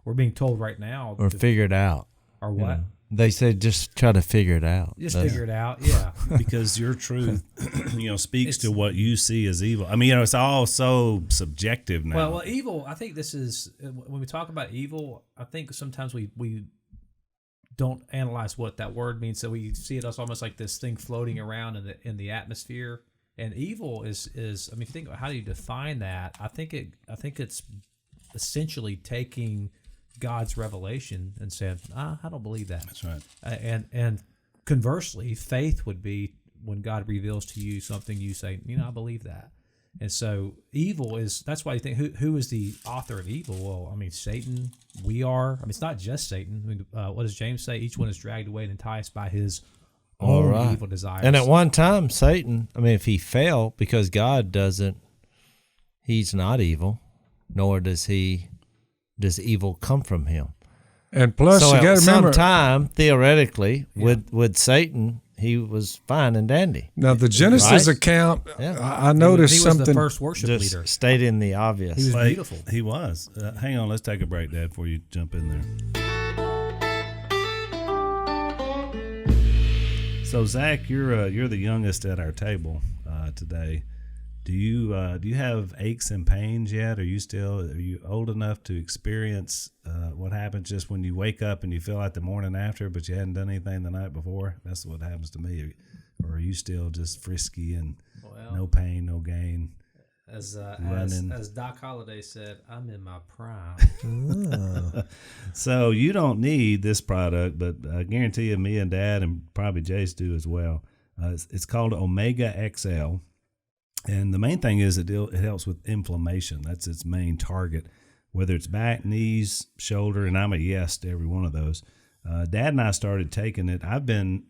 Speaker 2: we're being told right now.
Speaker 4: Or figure it out.
Speaker 2: Or what?
Speaker 4: Yeah. They say just try to figure it out.
Speaker 2: Figure it out, yeah.
Speaker 5: Because your truth, speaks to what you see as evil. I mean, it's all so subjective now.
Speaker 2: Well, evil, I think this is, when we talk about evil, I think sometimes we don't analyze what that word means. So we see it as almost like this thing floating around in the atmosphere. And evil is I mean, if you think about how do you define that, I think it's essentially taking God's revelation and saying, I don't believe that.
Speaker 5: That's right.
Speaker 2: And conversely, faith would be when God reveals to you something, you say, I believe that. And so evil that's why you think, who is the author of evil? Well, I mean, Satan, we are. I mean, it's not just Satan. I mean, what does James say? Each one is dragged away and enticed by his own evil desires.
Speaker 4: And at one time, Satan, I mean, if he fell, because God he's not evil, nor does evil come from him.
Speaker 3: And plus,
Speaker 4: so
Speaker 3: you got to remember,
Speaker 4: sometime, theoretically, with Satan, he was fine and dandy.
Speaker 3: Now, the Genesis account, I noticed
Speaker 2: he was
Speaker 3: something.
Speaker 2: the first worship leader.
Speaker 4: Stating the obvious.
Speaker 2: He was beautiful.
Speaker 5: He was. Hang on, let's take a break, Dad, before you jump in there. So, Zach, you're the youngest at our table today. Do you have aches and pains yet? Are you old enough to experience what happens just when you wake up and you feel like the morning after, but you hadn't done anything the night before? That's what happens to me. Or are you still just frisky and no pain, no gain?
Speaker 2: As Doc Holliday said, I'm in my prime.
Speaker 5: So you don't need this product, but I guarantee you, me and Dad and probably Jase do as well. It's called Omega XL. And the main thing is it helps with inflammation. That's its main target, whether it's back, knees, shoulder, and I'm a yes to every one of those. Dad and I started taking it. I think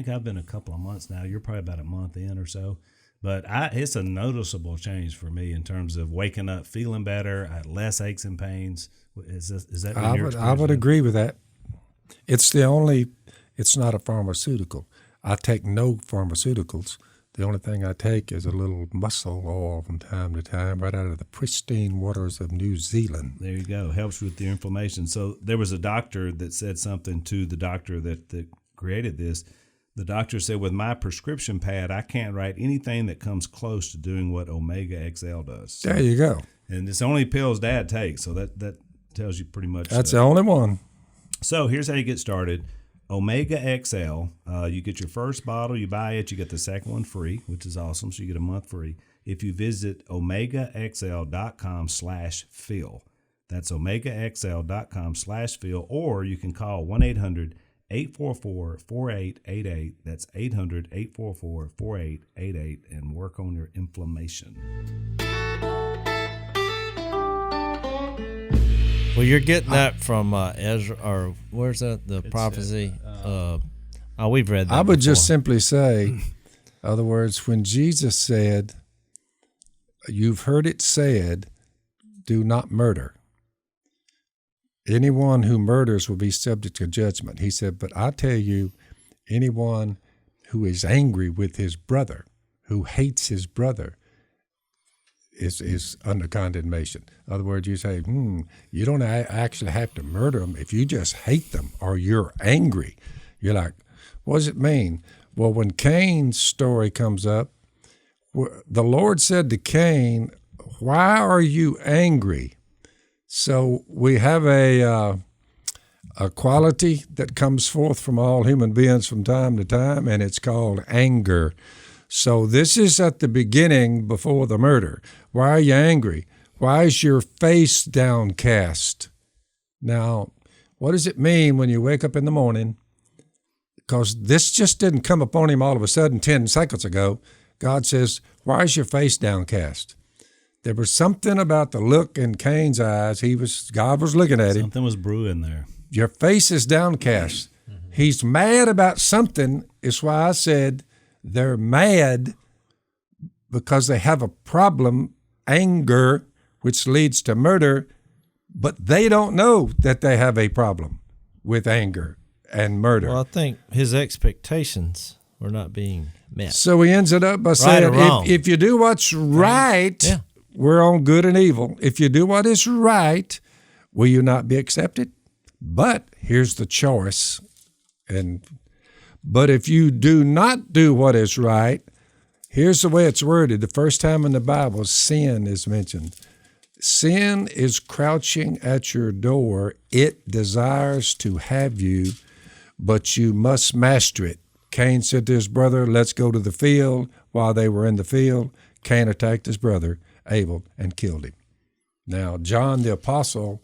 Speaker 5: I've been a couple of months now. You're probably about a month in or so. But it's a noticeable change for me in terms of waking up feeling better. I had less aches and pains. Is that what your experience?
Speaker 3: I would agree with that. It's not a pharmaceutical. I take no pharmaceuticals. The only thing I take is a little muscle oil from time to time right out of the pristine waters of New Zealand.
Speaker 5: There you go. Helps with the inflammation. So there was a doctor that said something to the doctor that created this. The doctor said, with my prescription pad, I can't write anything that comes close to doing what Omega XL does. So,
Speaker 3: there you go.
Speaker 5: And it's only pills Dad takes, so that tells you pretty much.
Speaker 3: That's the only one.
Speaker 5: So here's how you get started. Omega XL, you get your first bottle, you buy it, you get the second one free, which is awesome, so you get a month free. If you visit omegaxl.com/Phil. That's omegaxl.com/Phil, or you can call 1-800-844-4888. That's 800-844-4888 and work on your inflammation.
Speaker 4: Well, you're getting that from Ezra, or where's that? The prophecy. We've read that.
Speaker 3: I would
Speaker 4: before.
Speaker 3: just simply say, in other words, when Jesus said, "You've heard it said, do not murder. Anyone who murders will be subject to judgment." He said, "But I tell you, anyone who is angry with his brother, who hates his brother, is under condemnation." In other words, you say, you don't actually have to murder them. If you just hate them or you're angry, you're like, what does it mean? Well, when Cain's story comes up, the Lord said to Cain, "Why are you angry?" So we have a quality that comes forth from all human beings from time to time, and it's called anger. So this is at the beginning before the murder. Why are you angry? Why is your face downcast? Now, what does it mean when you wake up in the morning? Because this just didn't come upon him all of a sudden 10 seconds ago. God says, why is your face downcast? There was something about the look in Cain's eyes. God was looking at him.
Speaker 5: Something was brewing there.
Speaker 3: Your face is downcast. Mm-hmm. He's mad about something. It's why I said they're mad because they have a problem, anger, which leads to murder, but they don't know that they have a problem with anger and murder.
Speaker 4: Well, I think his expectations were not being met.
Speaker 3: So he ends it up by saying, if you do what's right, we're on good and evil. If you do what is right, will you not be accepted? But here's the choice. But if you do not do what is right, here's the way it's worded. The first time in the Bible, sin is mentioned. Sin is crouching at your door. It desires to have you. but you must master it. Cain said to his brother, let's go to the field. While they were in the field, Cain attacked his brother, Abel, and killed him. Now, John the Apostle,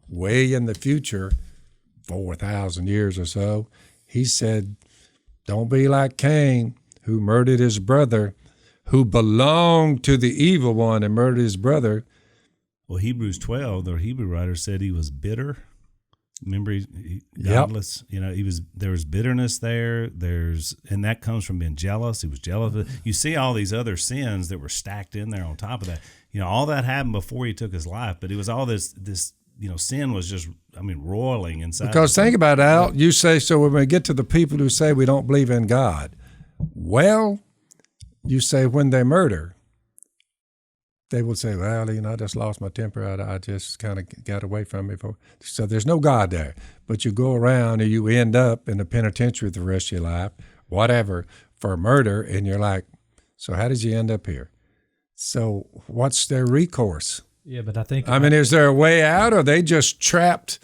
Speaker 3: way in the future, 4,000 years or so, he said, don't be like Cain, who murdered his brother, who belonged to the evil one and murdered his brother.
Speaker 5: Well, Hebrews 12, the Hebrew writer said he was bitter. Remember, he godless. You know, there was bitterness there. And that comes from being jealous. He was jealous. You see all these other sins that were stacked in there on top of that. You know, all that happened before he took his life. But it was all this. You know, sin was just, roiling inside.
Speaker 3: Because think about it, Al. You say, so when we get to the people who say we don't believe in God, well, you say when they murder, they will say, well, I just lost my temper. I just kind of got away from it. So there's no God there. But you go around and you end up in the penitentiary the rest of your life, whatever, for murder, and you're like, so how did you end up here? So what's their recourse?
Speaker 2: Yeah, but I think...
Speaker 3: is there a way out, or are they just trapped?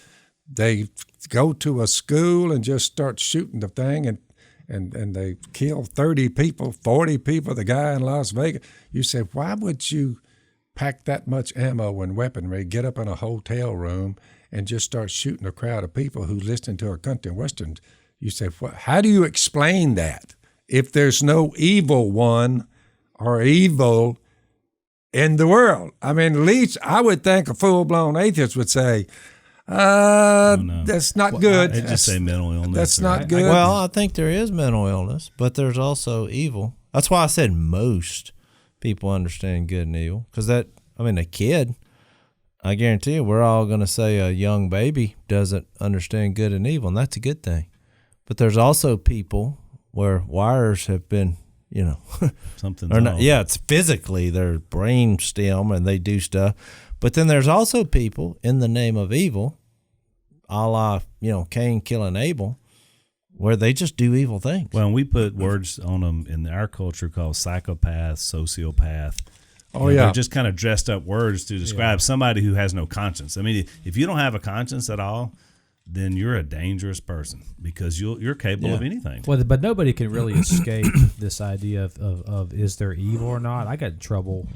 Speaker 3: They go to a school and just start shooting the thing, and they kill 30 people, 40 people, the guy in Las Vegas. You say, why would you pack that much ammo and weaponry, get up in a hotel room, and just start shooting a crowd of people who listen to a country and western? You say, how do you explain that if there's no evil one or evil in the world? At least I would think a full-blown atheist would say, that's not good.
Speaker 5: They just say mental illness.
Speaker 3: That's not good.
Speaker 4: Well, I think there is mental illness, but there's also evil. That's why I said most people understand good and evil. Because a kid, I guarantee you, we're all going to say a young baby doesn't understand good and evil, and that's a good thing. But there's also people where wires have been,
Speaker 5: something.
Speaker 4: Yeah, it's physically their brain stem and they do stuff. But then there's also people in the name of evil, a la, Cain killing Abel, where they just do evil things.
Speaker 5: Well, we put words on them in our culture called psychopath, sociopath.
Speaker 3: Oh, yeah.
Speaker 5: They're just kind of dressed up words to describe somebody who has no conscience. If you don't have a conscience at all, then you're a dangerous person because you're capable of anything.
Speaker 2: Well, but nobody can really escape this idea of is there evil or not. I got in trouble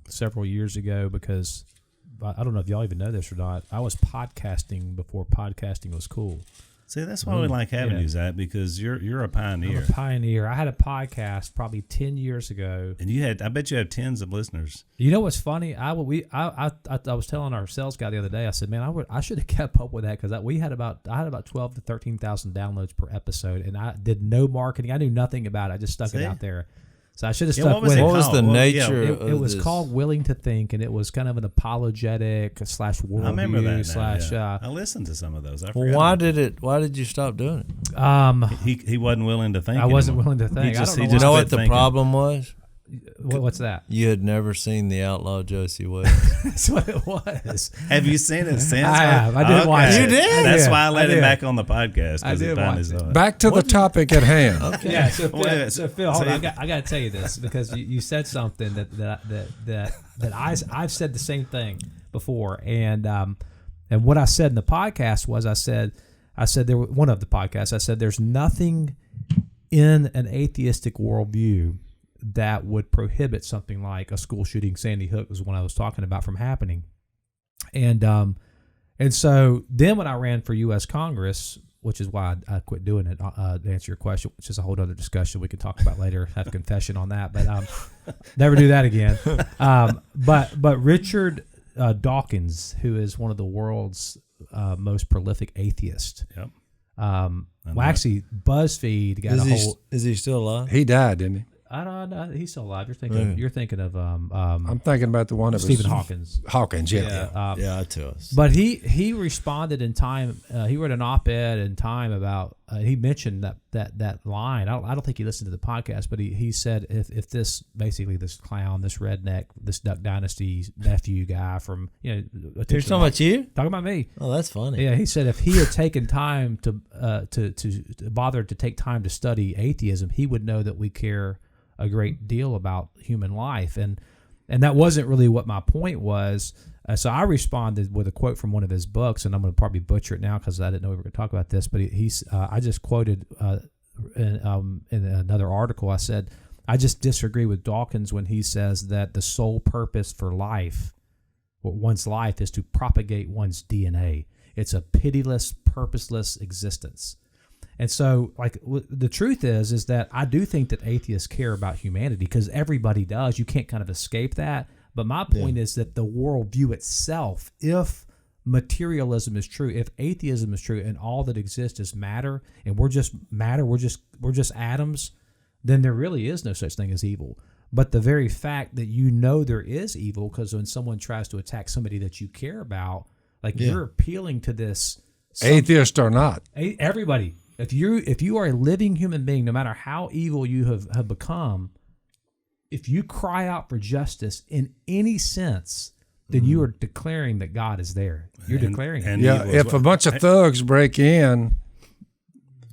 Speaker 2: several years ago because I don't know if y'all even know this or not. I was podcasting before podcasting was cool.
Speaker 5: See, that's why we like having you, Zach, because you're a pioneer.
Speaker 2: I'm a pioneer. I had a podcast probably 10 years ago,
Speaker 5: and I bet you have tens of listeners.
Speaker 2: You know what's funny? I was telling our sales guy the other day. I said, man, I should have kept up with that because I had about 12 to 13,000 downloads per episode, and I did no marketing. I knew nothing about it. I just stuck it out there. So I should have stuck with it.
Speaker 4: What was the nature of
Speaker 2: it was called Willing to Think, and it was kind of an apologetic / worldview.
Speaker 5: I remember that now, I listened to some of those.
Speaker 4: Why did you stop doing
Speaker 5: it? He wasn't willing to think.
Speaker 2: I wasn't willing to think.
Speaker 4: You know what the problem was?
Speaker 2: What's that?
Speaker 4: You had never seen the Outlaw Josie Wales.
Speaker 2: That's what it was.
Speaker 5: Have you seen it since?
Speaker 2: I have. I did watch it.
Speaker 4: You did?
Speaker 5: That's why I let him back on the podcast.
Speaker 2: I did watch it.
Speaker 3: Back to the topic at hand.
Speaker 2: Okay. Yeah. So Phil, hold on. I got to tell you this because you said something that I've said the same thing before, and what I said in the podcast was I said there was one of the podcasts. I said there's nothing in an atheistic worldview that would prohibit something like a school shooting, Sandy Hook was one I was talking about, from happening. And so then when I ran for U.S. Congress, which is why I quit doing it, to answer your question, which is a whole other discussion we can talk about later, have a confession on that, but never do that again. But Richard Dawkins, who is one of the world's most prolific atheists.
Speaker 5: Yep.
Speaker 2: Actually, BuzzFeed got
Speaker 4: Is he still alive?
Speaker 3: He died, didn't he?
Speaker 2: I don't know. He's still alive. You're thinking of
Speaker 3: I'm thinking about the one of
Speaker 2: Stephen Hawkins.
Speaker 3: Hawkins, yeah.
Speaker 4: Yeah, to us.
Speaker 2: But he responded in Time. He wrote an op-ed in Time about. He mentioned that line. I don't think he listened to the podcast, but he said if this clown, this redneck, this Duck Dynasty nephew guy from
Speaker 4: You're talking about you?
Speaker 2: Talking about me.
Speaker 4: Oh, that's funny.
Speaker 2: Yeah, he said if he had taken time to bother to take time to study atheism, he would know that we care a great deal about human life, and that wasn't really what my point was. So I responded with a quote from one of his books, and I'm going to probably butcher it now because I didn't know we were going to talk about this. But I just quoted in another article. I said, I just disagree with Dawkins when he says that the sole purpose for life, one's life, is to propagate one's DNA. It's a pitiless, purposeless existence. And so, like, the truth is that I do think that atheists care about humanity because everybody does. You can't kind of escape that. But my point is that the worldview itself, if materialism is true, if atheism is true, and all that exists is matter, and we're just matter, we're just atoms, then there really is no such thing as evil. But the very fact that you know there is evil, because when someone tries to attack somebody that you care about, like you're appealing to this.
Speaker 3: Atheist or not,
Speaker 2: everybody. If you are a living human being, no matter how evil you have become, if you cry out for justice in any sense, then you are declaring that God is there. You're declaring it.
Speaker 3: If a bunch of thugs break in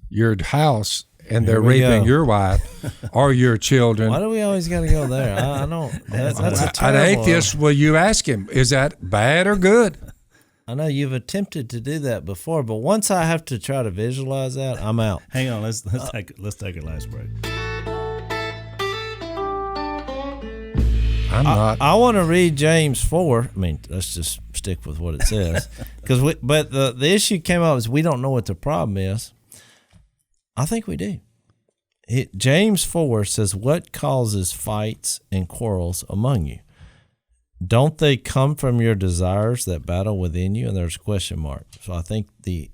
Speaker 3: your house and they're raping your wife or your children,
Speaker 4: why do we always got to go there? I don't. That's a terrible.
Speaker 3: An atheist, will you ask him, is that bad or good?
Speaker 4: I know you've attempted to do that before, but once I have to try to visualize that, I'm out.
Speaker 5: Hang on, let's take a last break.
Speaker 4: I want to read James 4. I mean, let's just stick with what it says, but the issue came up is we don't know what the problem is. I think we do. James 4 says, "What causes fights and quarrels among you? Don't they come from your desires that battle within you?" And there's a question mark. So I think the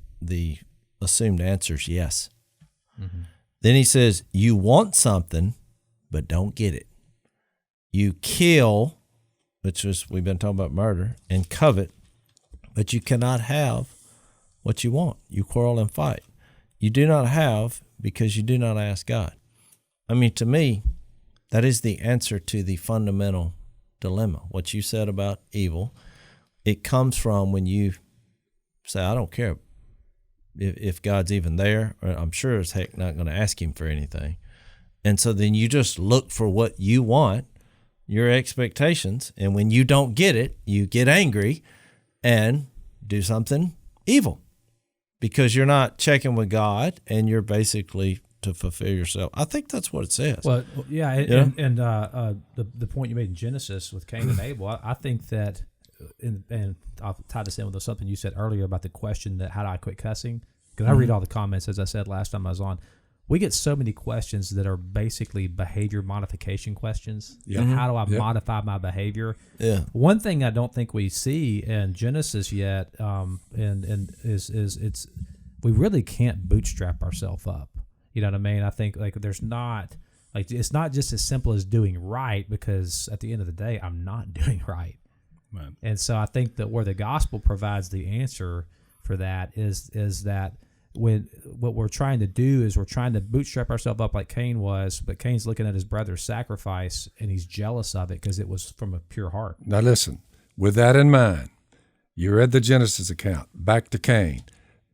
Speaker 4: assumed answer is yes. Mm-hmm. Then he says, "You want something, but don't get it. You kill," which is, we've been talking about murder, "and covet, but you cannot have what you want. You quarrel and fight. You do not have because you do not ask God." I mean, to me, that is the answer to the fundamental dilemma. What you said about evil, it comes from when you say, I don't care if God's even there, or I'm sure as heck not going to ask him for anything. And so then you just look for what you want, your expectations, and when you don't get it, you get angry and do something evil because you're not checking with God and you're basically to fulfill yourself. I think that's what it says.
Speaker 2: Well, yeah, and the point you made in Genesis with Cain and Abel, I think that, and I'll tie this in with something you said earlier about the question that how do I quit cussing? Because I read all the comments, as I said last time I was on. We get so many questions that are basically behavior modification questions. Yeah. How do I modify my behavior? Yeah. One thing I don't think we see in Genesis yet, and is it's we really can't bootstrap ourselves up. You know what I mean? I think there's not it's not just as simple as doing right, because at the end of the day, I'm not doing right. Right. And so I think that where the gospel provides the answer for that is that when what we're trying to do is we're trying to bootstrap ourselves up like Cain was, but Cain's looking at his brother's sacrifice and he's jealous of it because it was from a pure heart.
Speaker 3: Now listen, with that in mind, you read the Genesis account, back to Cain.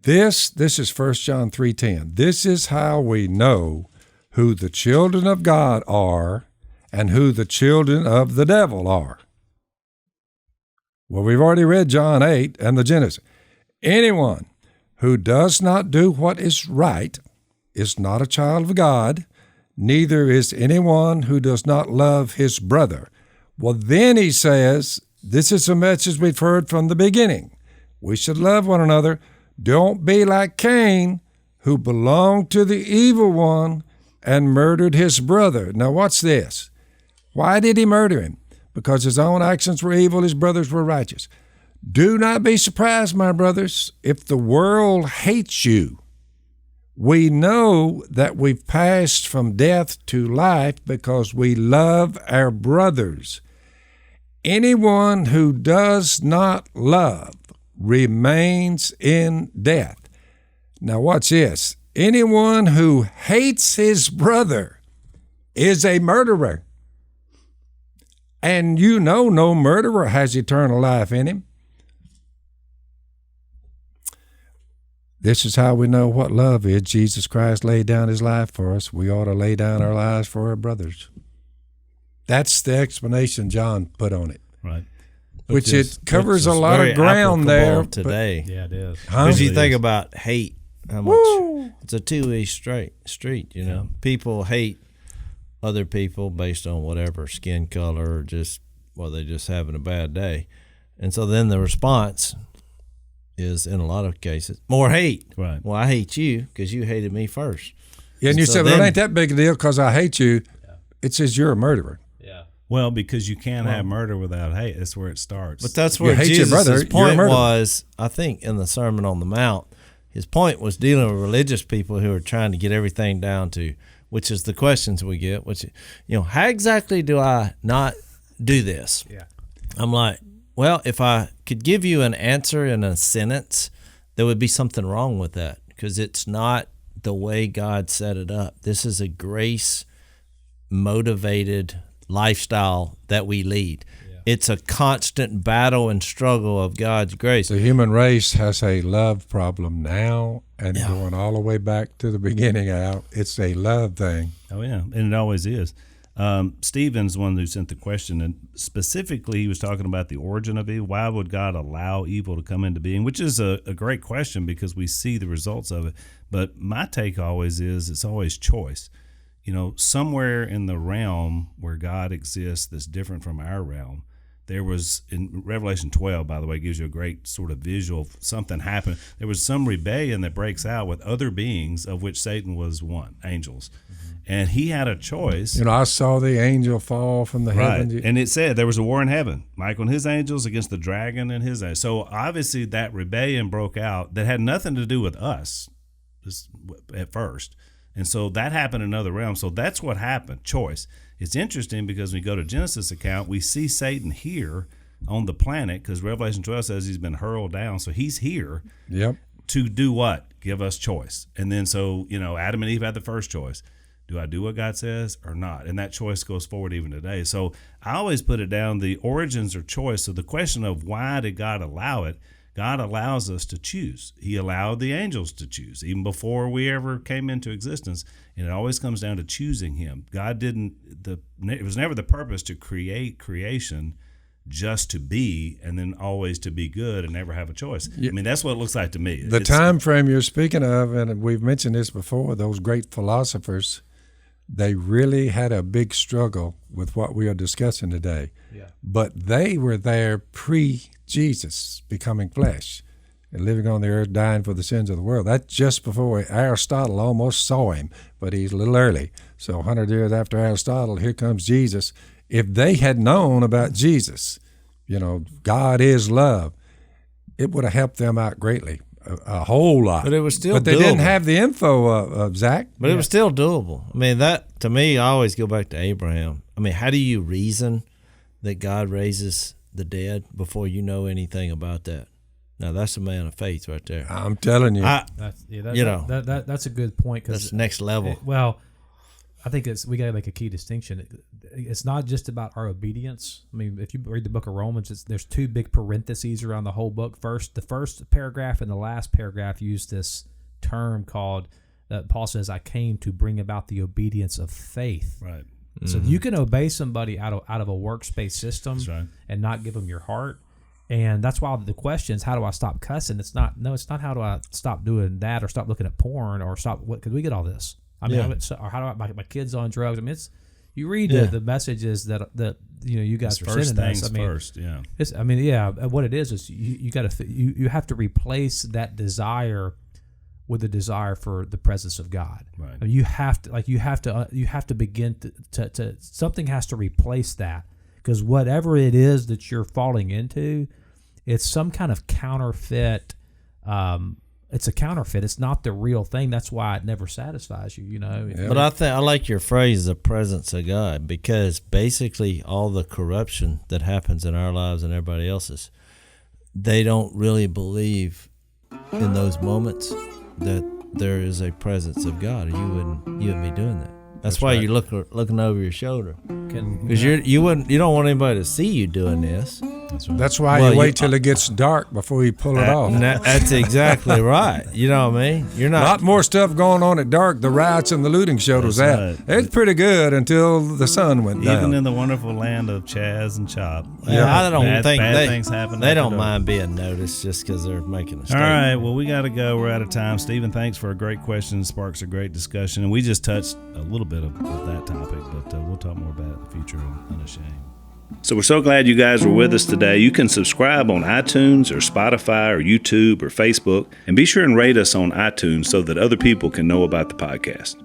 Speaker 3: This is 1 John 3:10. This is how we know who the children of God are and who the children of the devil are. Well, we've already read John 8 and the Genesis. Anyone who does not do what is right is not a child of God, neither is anyone who does not love his brother. Well, then he says, this is a message we've heard from the beginning. We should love one another. Don't be like Cain, who belonged to the evil one and murdered his brother. Now, what's this? Why did he murder him? Because his own actions were evil, his brothers were righteous. Do not be surprised, my brothers, if the world hates you. We know that we've passed from death to life because we love our brothers. Anyone who does not love remains in death. Now watch this. Anyone who hates his brother is a murderer. And you know no murderer has eternal life in him. This is how we know what love is. Jesus Christ laid down his life for us. We ought to lay down our lives for our brothers. That's the explanation John put on it.
Speaker 5: Right.
Speaker 3: which it covers a
Speaker 4: is
Speaker 3: lot
Speaker 4: very
Speaker 3: of ground there.
Speaker 4: applicable today.
Speaker 2: Yeah, it is.
Speaker 4: Because you
Speaker 3: Huh?
Speaker 4: think about hate, how much it's a two-way street. You know, people hate other people based on whatever skin color or just they're just having a bad day, and so then the response is in a lot of cases more hate.
Speaker 5: Right.
Speaker 4: Well, I hate you because you hated me first.
Speaker 3: Yeah, and you
Speaker 4: so
Speaker 3: said, well,
Speaker 4: then-
Speaker 3: it ain't that big a deal because I hate you. It says you're a murderer.
Speaker 2: Yeah.
Speaker 5: Well, because you can't have murder without hate. That's where it starts.
Speaker 4: But that's where
Speaker 3: hate your
Speaker 4: Jesus'
Speaker 3: brother, you're a
Speaker 4: point
Speaker 3: murderer.
Speaker 4: was, I think, in the Sermon on the Mount. His point was dealing with religious people who are trying to get everything down to, which is the questions we get, which, how exactly do I not do this?
Speaker 2: Yeah.
Speaker 4: I'm like, well, if I could give you an answer in a sentence, there would be something wrong with that because it's not the way God set it up. This is a grace-motivated lifestyle that we lead. Yeah. It's a constant battle and struggle of God's grace.
Speaker 3: The human race has a love problem now and going all the way back to the beginning out. It's a love thing.
Speaker 5: Oh, yeah, and it always is. Stephen's one who sent the question, and specifically he was talking about the origin of evil. Why would God allow evil to come into being? Which is a great question because we see the results of it. But my take always is it's always choice. Somewhere in the realm where God exists that's different from our realm, there was, in Revelation 12, by the way, gives you a great sort of visual of something happened. There was some rebellion that breaks out with other beings, of which Satan was one, angels. Mm-hmm. And he had a choice.
Speaker 3: I saw the angel fall from the heavens.
Speaker 5: Right. And it said there was a war in heaven, Michael and his angels against the dragon and his angels. So obviously that rebellion broke out that had nothing to do with us at first. And so that happened in another realm. So that's what happened, choice. It's interesting because when we go to Genesis account, we see Satan here on the planet because Revelation 12 says he's been hurled down. So he's here to do what? Give us choice. And then so, Adam and Eve had the first choice. Do I do what God says or not? And that choice goes forward even today. So I always put it down, the origins are choice. So the question of why did God allow it? God allows us to choose. He allowed the angels to choose even before we ever came into existence. And it always comes down to choosing him. God it was never the purpose to create creation just to be and then always to be good and never have a choice. I mean, that's what it looks like to me.
Speaker 3: The time frame you're speaking of, and we've mentioned this before, those great philosophers, they really had a big struggle with what we are discussing today. Yeah. But they were there pre-Jesus becoming flesh and living on the earth, dying for the sins of the world. That's just before Aristotle almost saw him, but he's a little early. So 100 years after Aristotle, here comes Jesus. If they had known about Jesus, God is love, it would have helped them out greatly. A whole lot.
Speaker 4: But it was still
Speaker 3: But they
Speaker 4: doable.
Speaker 3: didn't have the info of Zach.
Speaker 4: But it was still doable. I mean, that, to me, I always go back to Abraham. I mean, how do you reason that God raises the dead before you know anything about that? Now, that's a man of faith right there.
Speaker 3: I'm telling you.
Speaker 2: That's a good point.
Speaker 4: That's next level.
Speaker 2: I think we got to make a key distinction. It's not just about our obedience. I mean, if you read the book of Romans, there's two big parentheses around the whole book. The first paragraph and the last paragraph use this term called, Paul says, I came to bring about the obedience of faith.
Speaker 5: Right.
Speaker 2: So you can obey somebody out of a works-based system and not give them your heart. And that's why the question is, how do I stop cussing? It's not how do I stop doing that or stop looking at porn or stop what, because we get all this. I mean, or how do I my kids on drugs? I mean, you read the messages that you guys are sending us. I mean,
Speaker 5: first, yeah.
Speaker 2: What it is you got to you have to replace that desire with a desire for the presence of God.
Speaker 5: Right.
Speaker 2: I mean, you have to begin to something has to replace that, because whatever it is that you're falling into, it's some kind of counterfeit. It's a counterfeit. It's not the real thing. That's why it never satisfies you,
Speaker 3: Yeah.
Speaker 4: But I like your phrase, the presence of God, because basically all the corruption that happens in our lives and everybody else's, they don't really believe in those moments that there is a presence of God, or you wouldn't be doing that. That's why you're looking over your shoulder, because you don't want anybody to see you doing this.
Speaker 3: That's why
Speaker 4: Well,
Speaker 3: you wait till it gets dark before you pull it off.
Speaker 4: That's exactly right. You know what I mean? You're
Speaker 3: A
Speaker 4: not.
Speaker 3: lot more stuff going on at dark. The riots and the looting showed us that.
Speaker 5: That's right.
Speaker 3: It's pretty good until the sun went down.
Speaker 5: Even in the wonderful land of Chaz and Chop.
Speaker 4: I don't think
Speaker 5: bad things happen.
Speaker 4: they
Speaker 5: at the
Speaker 4: don't
Speaker 5: door.
Speaker 4: mind being noticed just because they're making a
Speaker 5: All
Speaker 4: statement.
Speaker 5: right, well, we got to go. We're out of time. Stephen, thanks for a great question. Sparks a great discussion. And we just touched a little bit of that topic, but we'll talk more about it in the future on Unashamed. So we're so glad you guys were with us today. You can subscribe on iTunes or Spotify or YouTube or Facebook, and be sure and rate us on iTunes so that other people can know about the podcast.